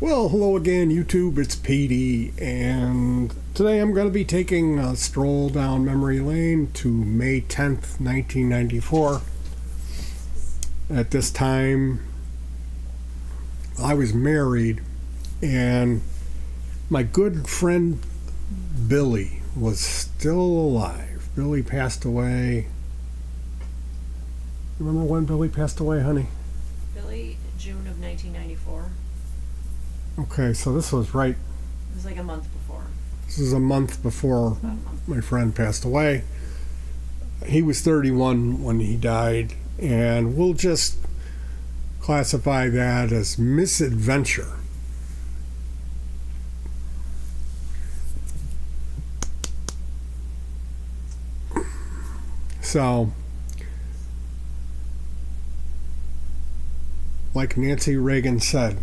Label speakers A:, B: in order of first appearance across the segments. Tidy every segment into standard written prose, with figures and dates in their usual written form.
A: Well, hello again, YouTube. It's Petey, and today I'm going to be taking a stroll down memory lane to May 10th, 1994. At this time, I was married, and my good friend Billy was still alive. Billy passed away. Remember when Billy passed away, honey?
B: Billy, June of 1994.
A: Okay, so this was right.
B: It was like a month before.
A: This is a month before
B: About a month.
A: my friend passed away. He was 31 when he died, and we'll just classify that as misadventure. So, like Nancy Reagan said,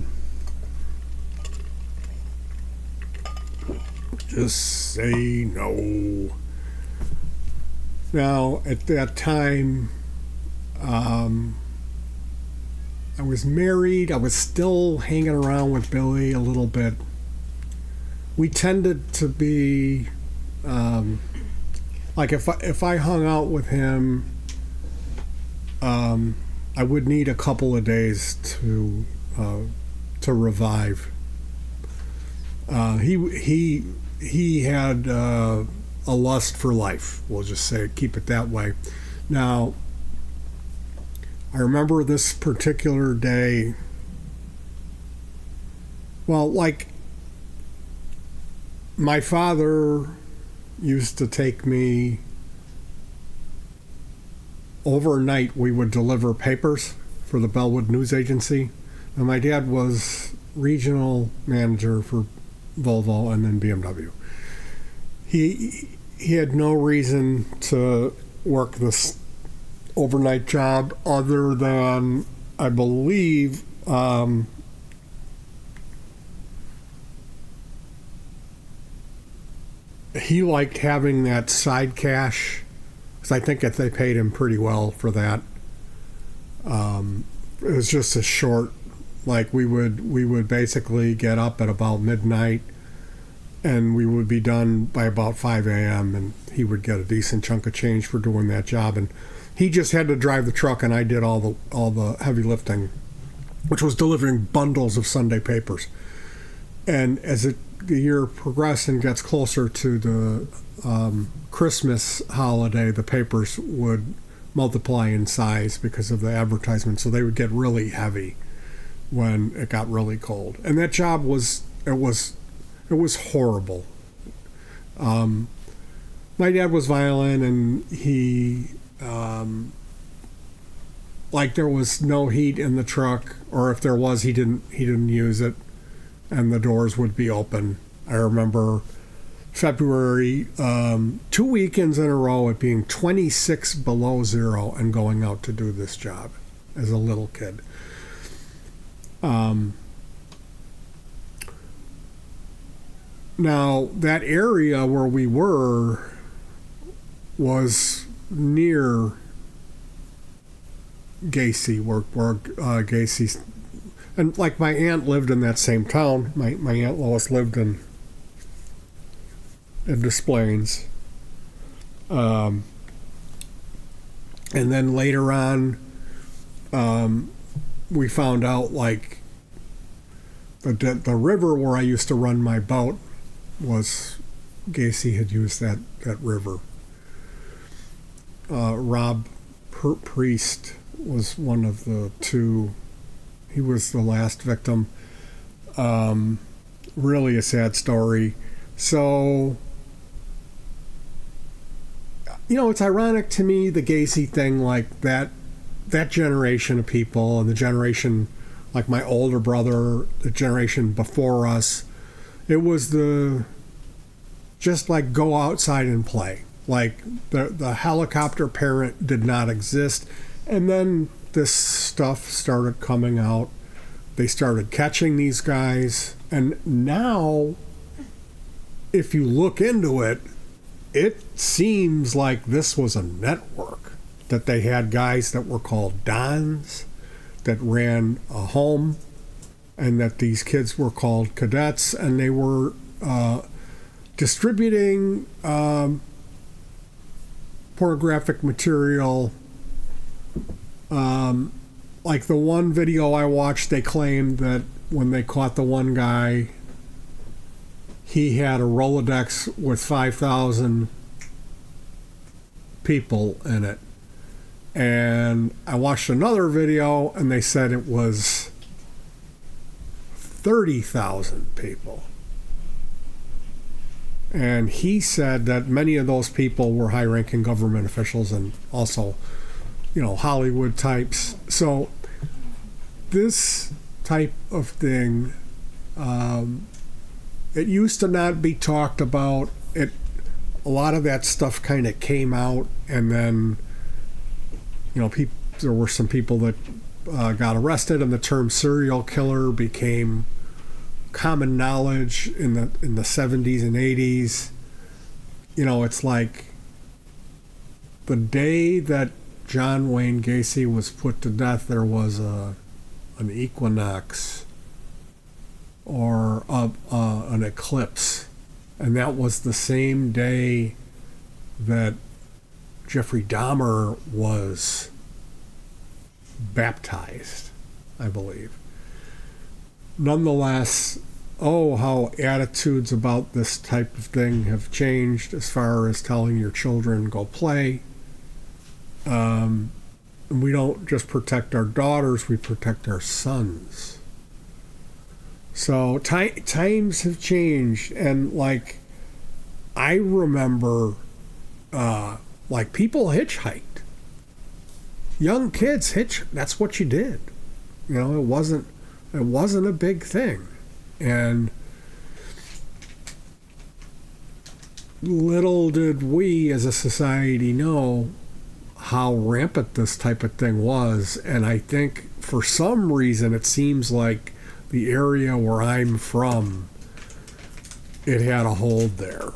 A: just say no. Now, at that time, I was married. I was still hanging around with Billy a little bit. We tended to be, like if I hung out with him, I would need a couple of days to revive. He had a lust for life. We'll just say, keep it that way. Now, I remember this particular day. Well, like, my father used to take me overnight. We would deliver papers for the Bellwood News Agency, and my dad was regional manager for Volvo and then BMW. He had no reason to work this overnight job other than, I believe, he liked having that side cash, because I think that they paid him pretty well for that. It was just a short, like we would basically get up at about midnight, and we would be done by about 5 a.m. and he would get a decent chunk of change for doing that job. And he just had to drive the truck, and I did all the heavy lifting, which was delivering bundles of Sunday papers. And as the year progressed and gets closer to the Christmas holiday, the papers would multiply in size because of the advertisement, so they would get really heavy when it got really cold. And that job was horrible. My dad was violent, and he like there was no heat in the truck, or if there was, he didn't use it, and the doors would be open. I remember February, 2 weekends in a row, it being 26 below zero and going out to do this job as a little kid. Now, that area where we were was near Gacy, where Gacy's, and like my aunt lived in that same town. My Aunt Lois lived in Des Plaines. And then later on, we found out, like, the river where I used to run my boat was, Gacy had used that river. Rob Priest was one of the two. He was the last victim. Really a sad story. So, it's ironic to me, the Gacy thing, like that generation of people, and the generation, like my older brother, the generation before us, it was just like go outside and play. Like the helicopter parent did not exist. And then this stuff started coming out. They started catching these guys. And now, if you look into it, it seems like this was a network, that they had guys that were called Dons that ran a home and that these kids were called cadets, and they were distributing pornographic material. Like the one video I watched, they claimed that when they caught the one guy, he had a Rolodex with 5,000 people in it. And I watched another video, and they said it was 30,000 people. And he said that many of those people were high-ranking government officials and also, Hollywood types. So this type of thing, it used to not be talked about. A lot of that stuff kind of came out, and then, there were some people that got arrested, and the term serial killer became common knowledge in the 70s and 80s. It's like the day that John Wayne Gacy was put to death, there was an equinox or an eclipse, and that was the same day that Jeffrey Dahmer was baptized, I believe. Nonetheless, how attitudes about this type of thing have changed as far as telling your children go play. We don't just protect our daughters, we protect our sons. So times have changed, and I remember people hitchhiked. Young kids that's what you did. It wasn't a big thing. And little did we as a society know how rampant this type of thing was. And I think for some reason it seems like the area where I'm from, it had a hold there.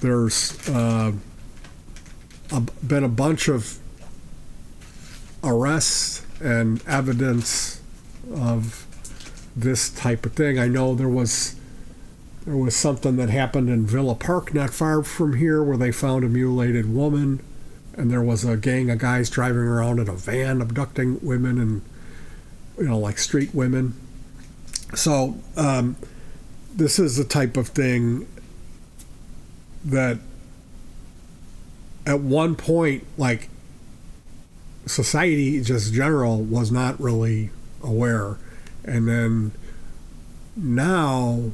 A: There's been a bunch of arrests and evidence of this type of thing. I know there was something that happened in Villa Park not far from here where they found a mutilated woman, and there was a gang of guys driving around in a van abducting women and street women. So this is the type of thing that at one point society just general was not really aware, and then now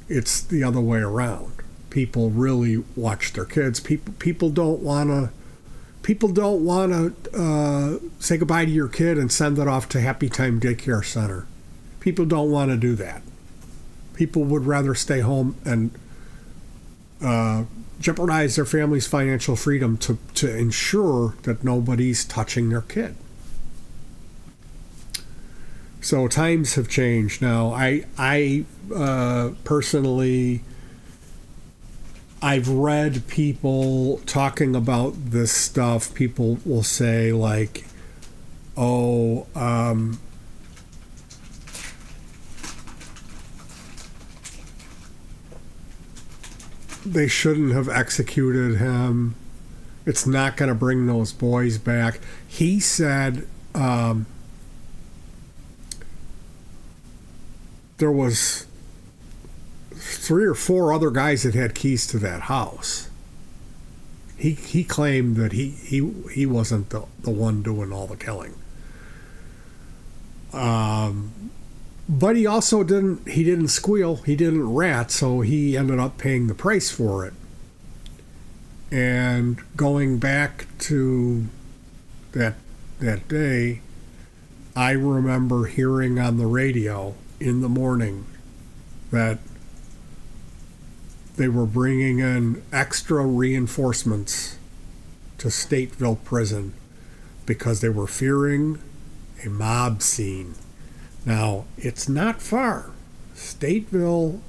A: it's the other way around. People really watch their kids. People don't want to say goodbye to your kid and send it off to Happy Time Daycare Center. People don't want to do that. People would rather stay home and jeopardize their family's financial freedom to ensure that nobody's touching their kid. So times have changed now. I personally, I've read people talking about this stuff. People will say they shouldn't have executed him. It's not going to bring those boys back. He said there was 3 or 4 other guys that had keys to that house. He claimed that he wasn't the one doing all the killing. But he also didn't squeal, he didn't rat, so he ended up paying the price for it. And going back to that day, I remember hearing on the radio in the morning that they were bringing in extra reinforcements to Stateville Prison because they were fearing a mob scene. Now, it's not far. Stateville,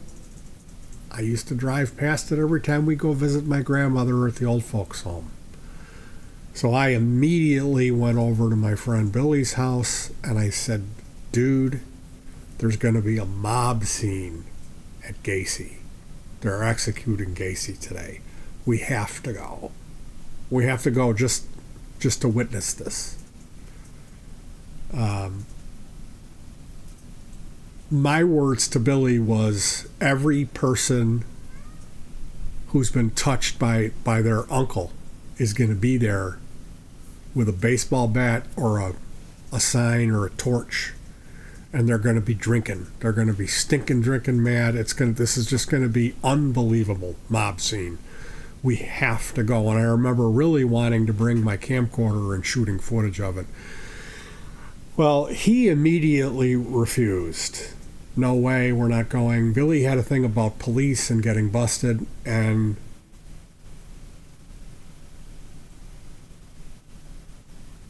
A: I used to drive past it every time we go visit my grandmother at the old folks' home. So I immediately went over to my friend Billy's house and I said, dude, there's going to be a mob scene at Gacy. They're executing Gacy today. We have to go. We have to go just to witness this. My words to Billy was, every person who's been touched by their uncle is going to be there with a baseball bat or a sign or a torch, and they're going to be drinking. They're going to be stinking drinking mad. This is just going to be unbelievable mob scene. We have to go. And I remember really wanting to bring my camcorder and shooting footage of it. Well, he immediately refused. No way, we're not going. Billy had a thing about police and getting busted, and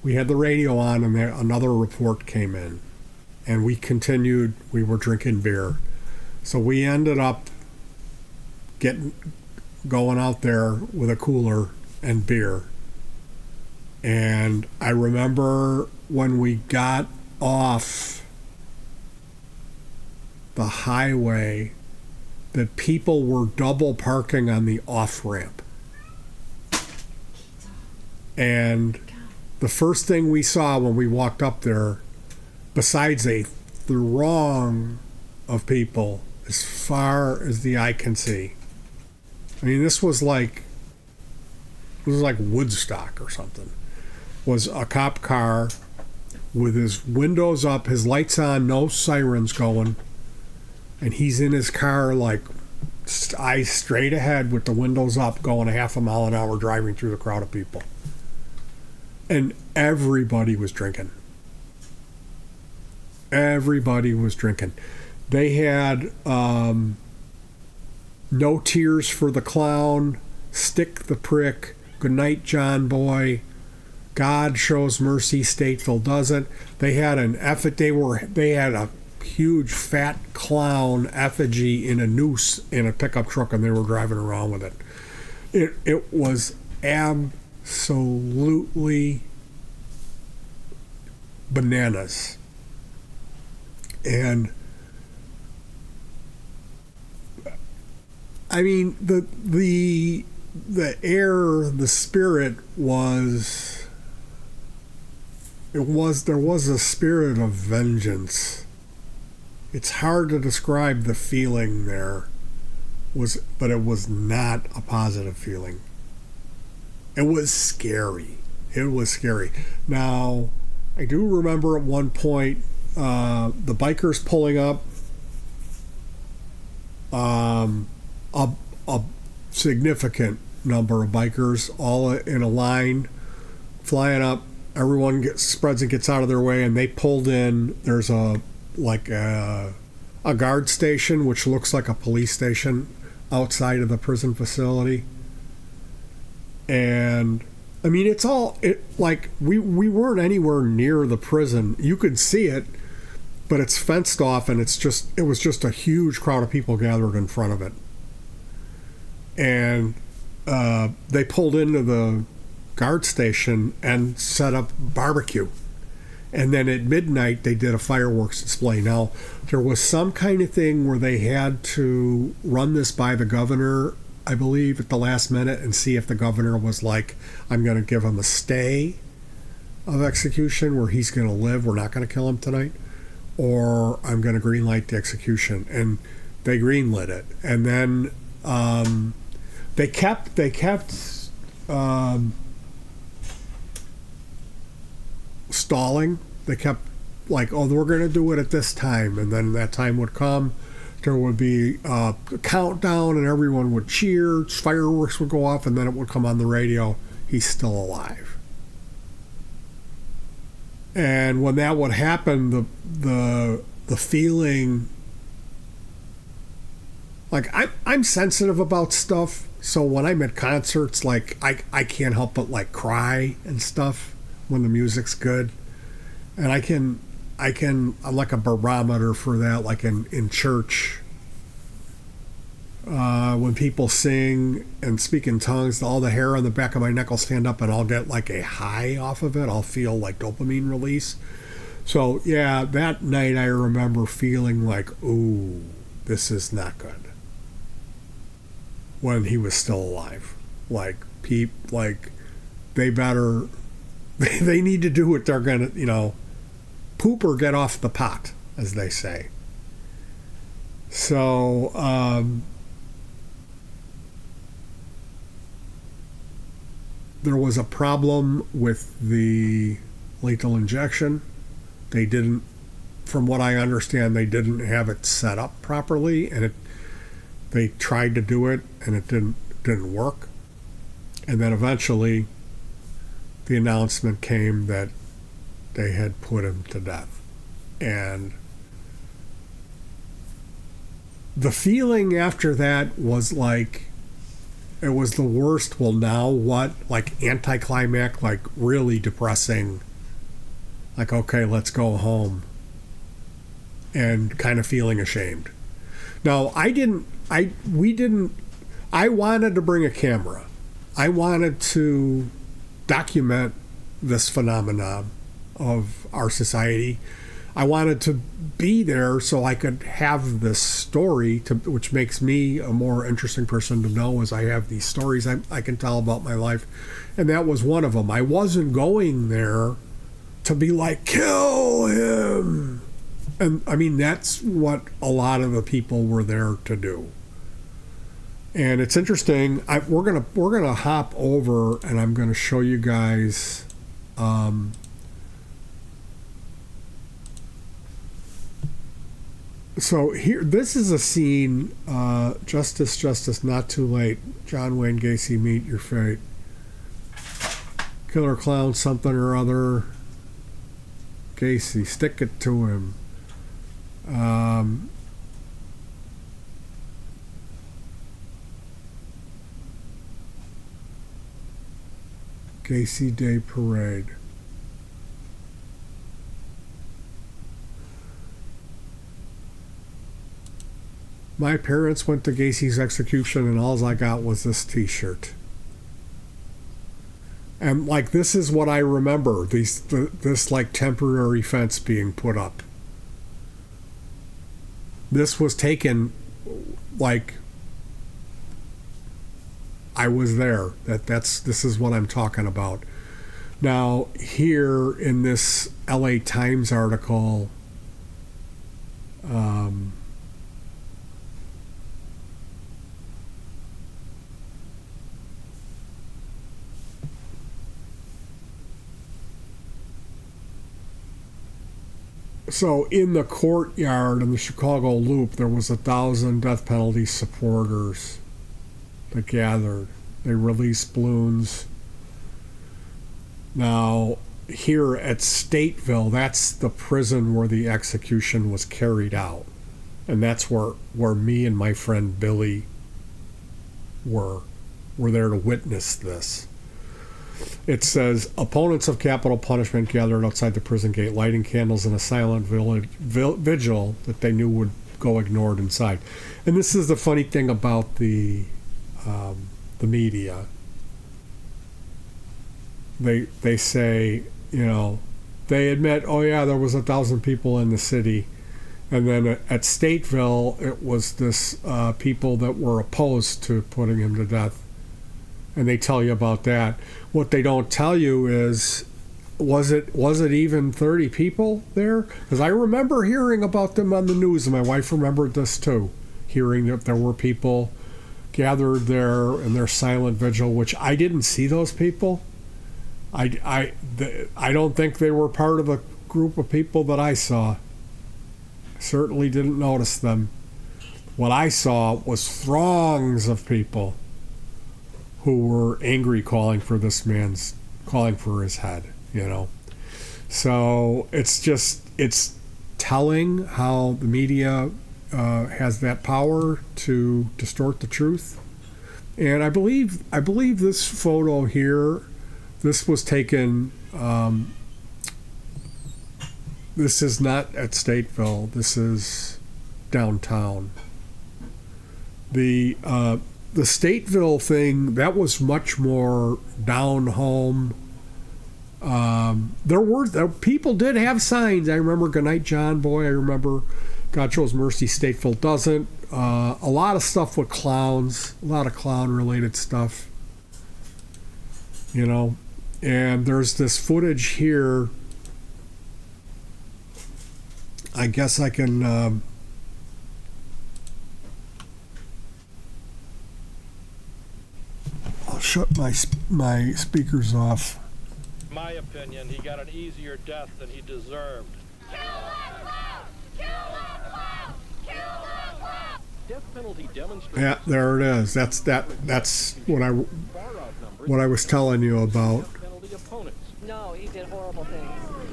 A: we had the radio on, and another report came in, and we continued. We were drinking beer, so we ended up going out there with a cooler and beer. And I remember when we got off the highway that people were double parking on the off-ramp. And the first thing we saw when we walked up there, besides a throng of people as far as the eye can see, I mean, this was like Woodstock or something, was a cop car with his windows up, his lights on, no sirens going, and he's in his car like eyes straight ahead with the windows up, going a half a mile an hour, driving through the crowd of people. And everybody was drinking. Everybody was drinking. They had No Tears for the Clown, Stick the Prick, Goodnight John Boy, God Shows Mercy, Stateville Doesn't. They had they had a huge fat clown effigy in a noose in a pickup truck, and they were driving around with it. It was absolutely bananas. And I mean, the air, the spirit was, there was a spirit of vengeance. It's hard to describe the feeling there, but it was not a positive feeling. It was scary. It was scary. Now, I do remember at one point the bikers pulling up, a significant number of bikers all in a line, flying up. Everyone spreads and gets out of their way, and they pulled in. There's a guard station, which looks like a police station outside of the prison facility. And I mean, we weren't anywhere near the prison. You could see it, but it's fenced off, and it was just a huge crowd of people gathered in front of it. And they pulled into the guard station and set up barbecue. And then at midnight, they did a fireworks display. Now, there was some kind of thing where they had to run this by the governor, I believe, at the last minute, and see if the governor was like, I'm going to give him a stay of execution where he's going to live. We're not going to kill him tonight. Or I'm going to greenlight the execution. And they greenlit it. And then they kept stalling. They kept like, oh, we're going to do it at this time, and then that time would come. There would be a countdown, and everyone would cheer. Fireworks would go off, and then it would come on the radio. He's still alive. And when that would happen, the feeling, like I'm sensitive about stuff. So when I'm at concerts, like I can't help but like cry and stuff when the music's good, and I'm like a barometer for that. Like in church, when people sing and speak in tongues, all the hair on the back of my neck will stand up, and I'll get like a high off of it. I'll feel like dopamine release. So yeah, that night I remember feeling like, ooh, this is not good. When he was still alive, like they better, they need to do what they're gonna, poop or get off the pot, as they say. So there was a problem with the lethal injection. They didn't, from what I understand, they didn't have it set up properly, and they tried to do it, and it didn't work. And then eventually, the announcement came that they had put him to death. And the feeling after that was like, it was the worst. Well, now what? Like anticlimax, like really depressing. Like, okay, let's go home. And kind of feeling ashamed. Now, I wanted to bring a camera. I wanted to document this phenomenon of our society. I wanted to be there so I could have this story, which makes me a more interesting person to know, as I have these stories I can tell about my life. And that was one of them. I wasn't going there to be like, kill him. And I mean, that's what a lot of the people were there to do. And it's interesting. We're gonna hop over, and I'm gonna show you guys. So here, this is a scene. Justice, justice, not too late. John Wayne Gacy, meet your fate. Killer clown, something or other. Gacy, stick it to him. Gacy Day Parade. My parents went to Gacy's execution, and all I got was this t-shirt. And like, this is what I remember, this like temporary fence being put up. This was taken, like, I was there. This is what I'm talking about. Now, here in this LA Times article, so in the courtyard in the Chicago Loop, there was 1,000 death penalty supporters that gathered. They released balloons. Now, here at Stateville, that's the prison where the execution was carried out. And that's where me and my friend Billy were there to witness this. It says, opponents of capital punishment gathered outside the prison gate, lighting candles in a silent vigil that they knew would go ignored inside. And this is the funny thing about the media. They say, they admit, oh yeah, there was 1,000 people in the city. And then at Stateville, it was this people that were opposed to putting him to death. And they tell you about that. What they don't tell you is, was it even 30 people there? Because I remember hearing about them on the news, and my wife remembered this too, hearing that there were people gathered there in their silent vigil, which I didn't see those people. I don't think they were part of the group of people that I saw. Certainly didn't notice them. What I saw was throngs of people who were angry, calling for his head, So it's telling how the media has that power to distort the truth. And I believe this photo here, this was taken, this is not at Stateville, this is downtown. The Stateville thing, that was much more down home. People did have signs. I remember Goodnight John Boy. I remember God Shows Mercy, Stateful Doesn't. A lot of stuff with clowns, a lot of clown related stuff, and there's this footage here. I guess I can I'll shut my speakers off.
C: In my opinion, he got an easier death than he deserved. Death penalty demonstrates.
A: Yeah, there it is. That's what I was telling you about.
D: No, he did horrible things.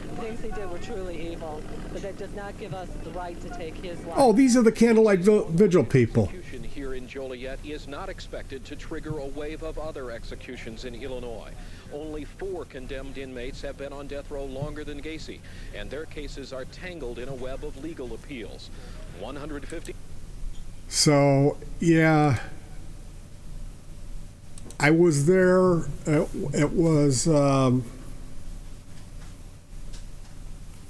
D: The things he did were truly evil, but that does not give us the right to take his life.
A: Oh, these are the candlelight vigil people.
E: Execution here in Joliet is not expected to trigger a wave of other executions in Illinois. Only 4 condemned inmates have been on death row longer than Gacy, and their cases are tangled in a web of legal appeals. 150.
A: So, yeah, I was there. It was,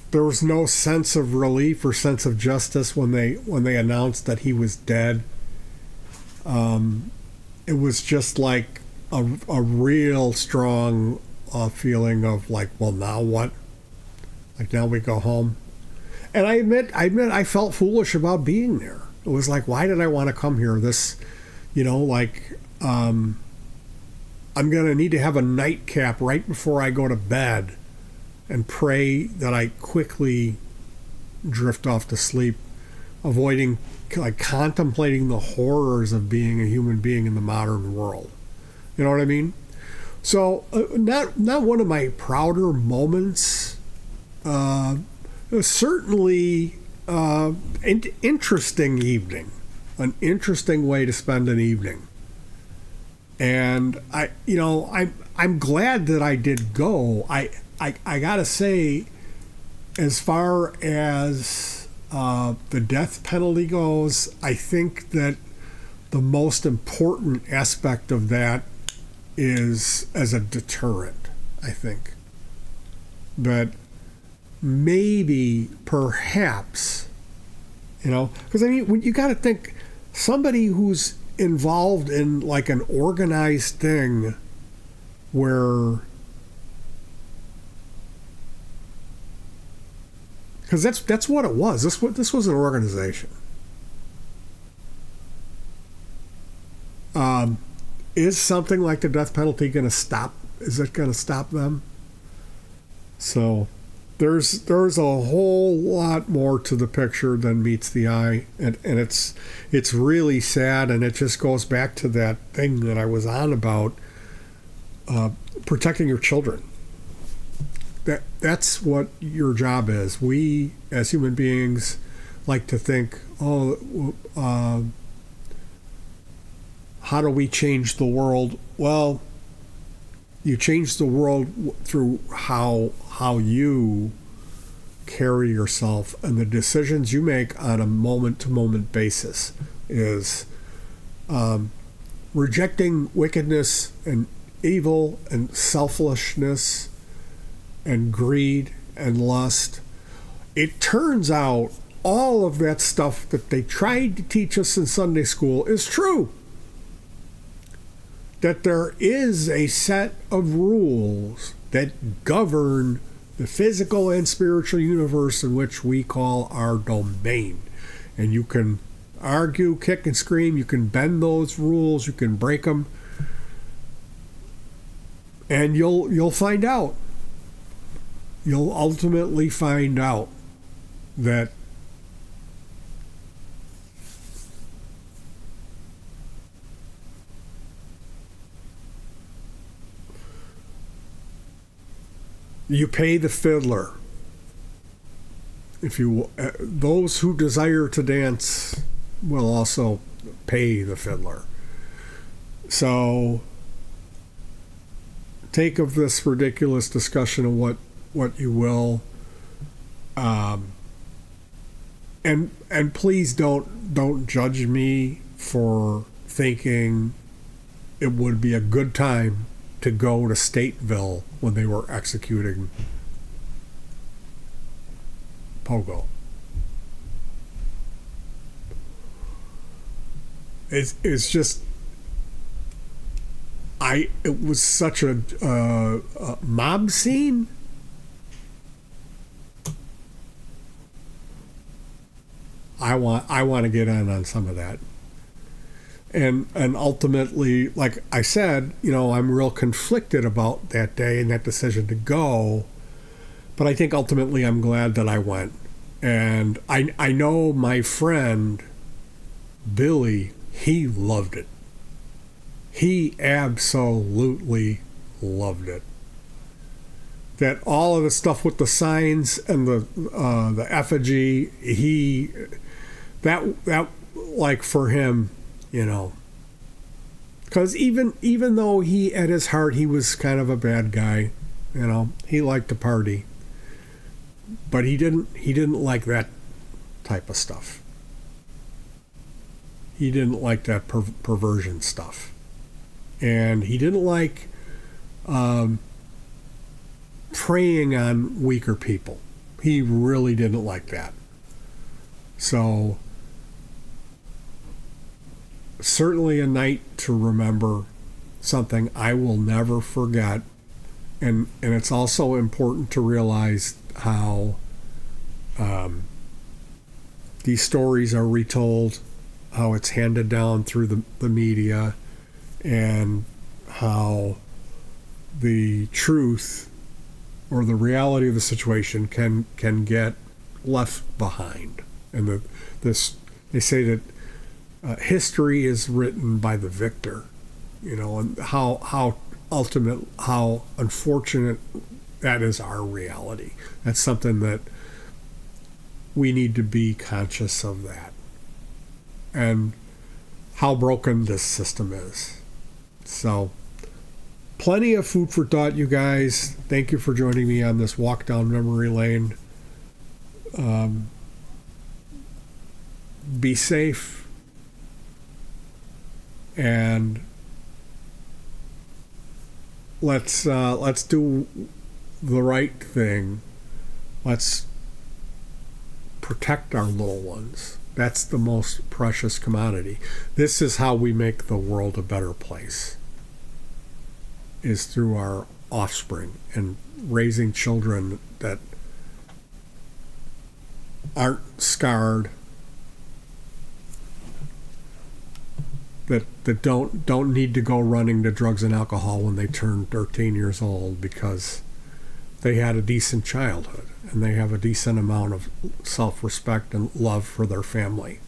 A: there was no sense of relief or sense of justice when they announced that he was dead. It was just like a real strong feeling of like, well, now what? Like, now we go home. And I admit I felt foolish about being there. It was like, why did I want to come here? This, I'm going to need to have a nightcap right before I go to bed and pray that I quickly drift off to sleep, avoiding, contemplating the horrors of being a human being in the modern world. You know what I mean? So, not one of my prouder moments. It was certainly an interesting evening, an interesting way to spend an evening. And I'm glad that I did go. I gotta say, as far as the death penalty goes, I think that the most important aspect of that is as a deterrent. I think that maybe, perhaps, because when you got to think, somebody who's involved in like an organized thing where, because that's what it was. This was an organization. Is something like the death penalty going to stop? Is it going to stop them? So there's a whole lot more to the picture than meets the eye, and it's really sad, and it just goes back to that thing that I was on about protecting your children. That's what your job is. We as human beings like to think, how do we change the world? Well, you change the world through how you carry yourself, and the decisions you make on a moment-to-moment basis is rejecting wickedness and evil and selfishness and greed and lust. It turns out all of that stuff that they tried to teach us in Sunday school is true. That there is a set of rules that govern the physical and spiritual universe in which we call our domain. And you can argue, kick, and scream. You can bend those rules. You can break them. And you'll find out. You'll ultimately find out that you pay the fiddler. If you those who desire to dance will also pay the fiddler. So take of this ridiculous discussion of what you will, and please don't judge me for thinking it would be a good time to go to Stateville when they were executing Pogo. It's just, it was such a mob scene. I want to get in on some of that. And ultimately, like I said, I'm real conflicted about that day and that decision to go. But I think ultimately I'm glad that I went. And I know my friend Billy, he loved it. He absolutely loved it. That all of the stuff with the signs and the effigy, that like for him, because even though he at his heart he was kind of a bad guy, he liked to party, but he didn't like that type of stuff. He didn't like that perversion stuff, and he didn't like preying on weaker people. He really didn't like that. So certainly a night to remember, something I will never forget. And it's also important to realize how these stories are retold, how it's handed down through the media, and how the truth or the reality of the situation can get left behind. And they say that history is written by the victor, and how unfortunate that is our reality. That's something that we need to be conscious of, that, and how broken this system is. So, plenty of food for thought, you guys. Thank you for joining me on this walk down memory lane. Be safe, and let's do the right thing. Let's protect our little ones. That's the most precious commodity. This is how we make the world a better place, is through our offspring and raising children that aren't scarred, that don't need to go running to drugs and alcohol when they turn 13 years old, because they had a decent childhood and they have a decent amount of self-respect and love for their family.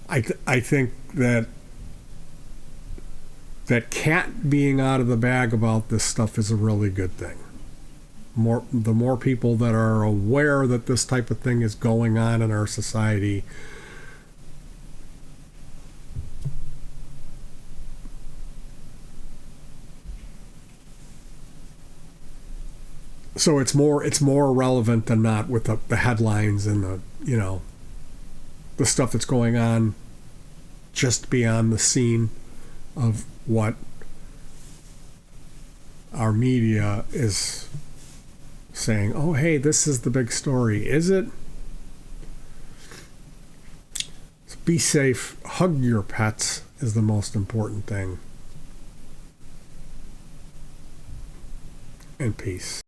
A: I think that cat being out of the bag about this stuff is a really good thing. The more people that are aware that this type of thing is going on in our society, so it's more relevant than not with the headlines and the stuff that's going on just beyond the scene of what our media is saying. Oh, hey, this is the big story. Is it? So be safe. Hug your pets is the most important thing. And peace.